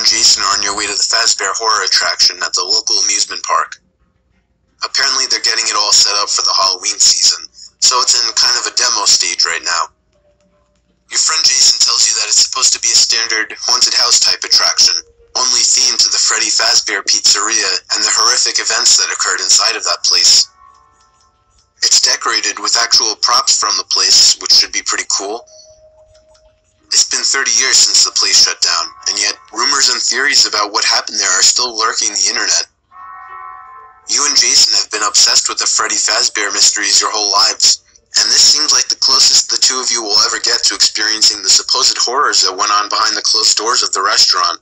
and Jason are on your way to the Fazbear horror attraction at the local amusement park. Apparently they're getting it all set up for the Halloween season, so it's in kind of a demo stage right now. Your friend Jason tells you that it's supposed to be a standard haunted house type attraction, only themed to the Freddy Fazbear Pizzeria and the horrific events that occurred inside of that place. It's decorated with actual props from the place, which should be pretty cool. It's been 30 years since the place shut down, and yet rumors and theories about what happened there are still lurking the internet. You and Jason have been obsessed with the Freddy Fazbear mysteries your whole lives, and this seems like the closest the two of you will ever get to experiencing the supposed horrors that went on behind the closed doors of the restaurant.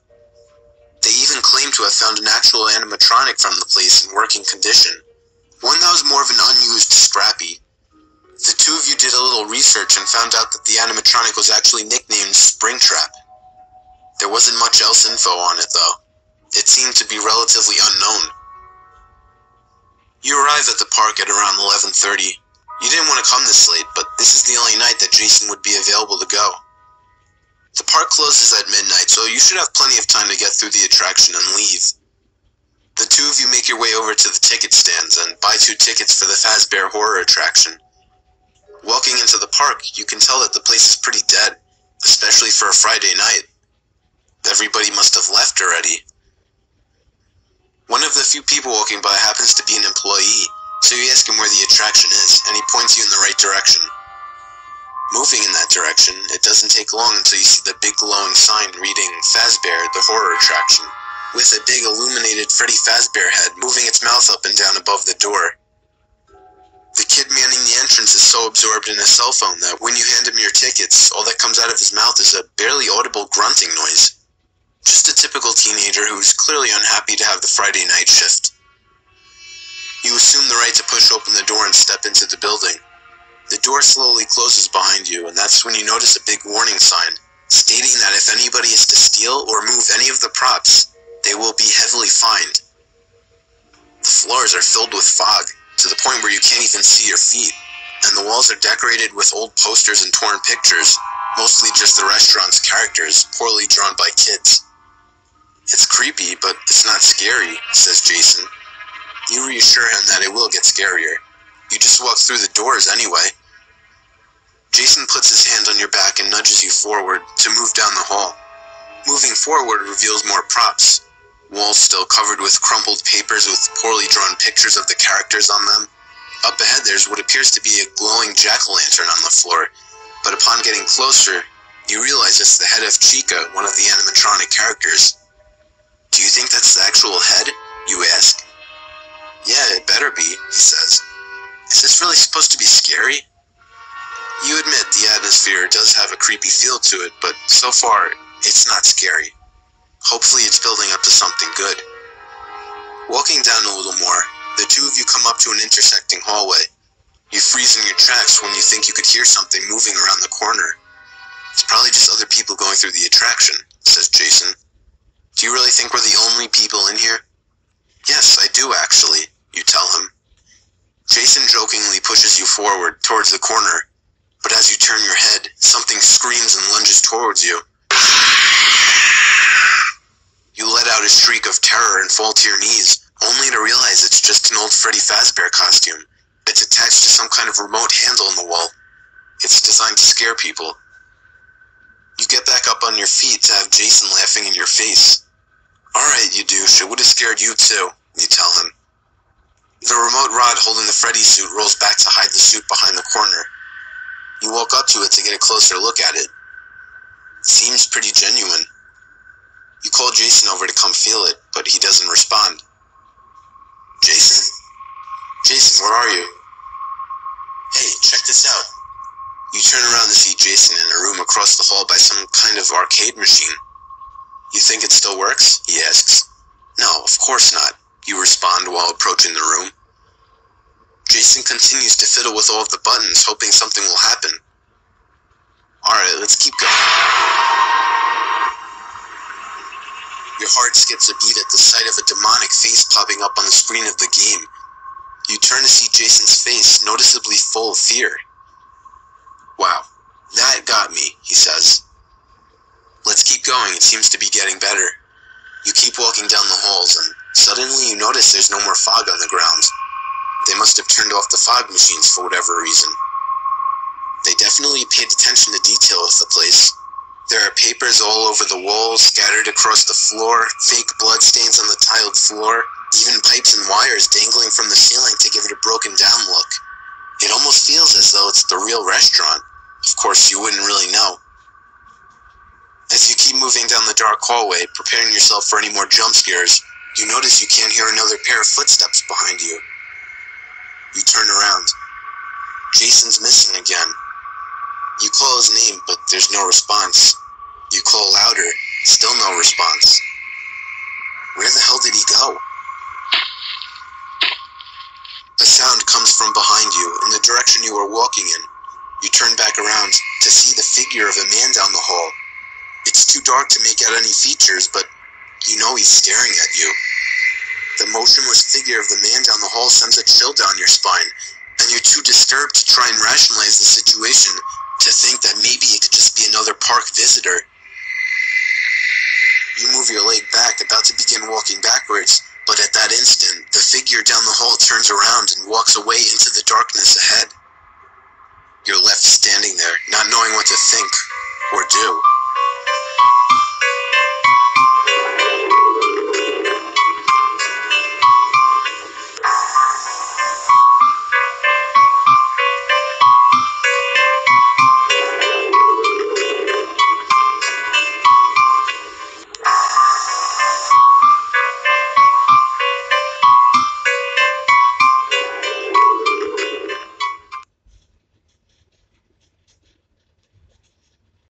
They even claim to have found an actual animatronic from the place in working condition, one that was more of an unused Scrappy. The two of you did a little research and found out that the animatronic was actually nicknamed Springtrap. There wasn't much else info on it though. It seemed to be relatively unknown. You arrive at the park at around 11:30. You didn't want to come this late, but this is the only night that Jason would be available to go. The park closes at midnight, so you should have plenty of time to get through the attraction and leave. The two of you make your way over to the ticket stands and buy 2 tickets for the Fazbear horror attraction. Walking into the park, you can tell that the place is pretty dead, especially for a Friday night. Everybody must have left already. One of the few people walking by happens to be an employee, so you ask him where the attraction is, and he points you in the right direction. Moving in that direction, it doesn't take long until you see the big glowing sign reading Fazbear, the horror attraction, with a big illuminated Freddy Fazbear head moving its mouth up and down above the door. The kid manning the entrance is so absorbed in his cell phone that when you hand him your tickets, all that comes out of his mouth is a barely audible grunting noise. Just a typical teenager who's clearly unhappy to have the Friday night shift. You assume the right to push open the door and step into the building. The door slowly closes behind you, and that's when you notice a big warning sign, stating that if anybody is to steal or move any of the props, they will be heavily fined. The floors are filled with fog, to the point where you can't even see your feet, and the walls are decorated with old posters and torn pictures, mostly just the restaurant's characters, poorly drawn by kids. It's creepy, but it's not scary, says Jason. You reassure him that it will get scarier. You just walk through the doors anyway. Jason puts his hand on your back and nudges you forward to move down the hall. Moving forward reveals more props. Walls still covered with crumpled papers with poorly drawn pictures of the characters on them. Up ahead there's what appears to be a glowing jack-o'-lantern on the floor, but upon getting closer, you realize it's the head of Chica, one of the animatronic characters. Do you think that's the actual head? You ask. Yeah, it better be, he says. Is this really supposed to be scary? You admit the atmosphere does have a creepy feel to it, but so far, it's not scary. Hopefully it's building up to something good. Walking down a little more, the two of you come up to an intersecting hallway. You freeze in your tracks when you think you could hear something moving around the corner. It's probably just other people going through the attraction, says Jason. Do you really think we're the only people in here? Yes, I do actually, you tell him. Jason jokingly pushes you forward towards the corner, but as you turn your head, something screams and lunges towards you. You let out a shriek of terror and fall to your knees, only to realize it's just an old Freddy Fazbear costume. It's attached to some kind of remote handle in the wall. It's designed to scare people. You get back up on your feet to have Jason laughing in your face. Alright, you douche, it would have scared you too, you tell him. The remote rod holding the Freddy suit rolls back to hide the suit behind the corner. You walk up to it to get a closer look at it. Seems pretty genuine. You call Jason over to come feel it, but he doesn't respond. Jason? Jason, where are you? Hey, check this out. You turn around to see Jason in a room across the hall by some kind of arcade machine. You think it still works? He asks. No, of course not, you respond while approaching the room. Jason continues to fiddle with all of the buttons, hoping something will happen. Alright, let's keep going. Your heart skips a beat at the sight of a demonic face popping up on the screen of the game. You turn to see Jason's face, noticeably full of fear. Wow, that got me, he says. Let's keep going, it seems to be getting better. You keep walking down the halls, and suddenly you notice there's no more fog on the ground. They must have turned off the fog machines for whatever reason. They definitely paid attention to detail with the place. There are papers all over the walls, scattered across the floor, fake bloodstains on the tiled floor, even pipes and wires dangling from the ceiling to give it a broken down look. It almost feels as though it's the real restaurant. Of course, you wouldn't really know. As you keep moving down the dark hallway, preparing yourself for any more jump scares, you notice you can't hear another pair of footsteps behind you. You turn around. Jason's missing again. You call his name, but there's no response. You call louder, still no response. Where the hell did he go? A sound comes from behind you, in the direction you are walking in. You turn back around to see the figure of a man down the hall. It's too dark to make out any features, but you know he's staring at you. The motionless figure of the man down the hall sends a chill down your spine, and you're too disturbed to try and rationalize the situation to think that maybe it could just be another park visitor. You move your leg back, about to begin walking backwards, but at that instant, the figure down the hall turns around and walks away into the darkness ahead. You're left standing there, not knowing what to think or do.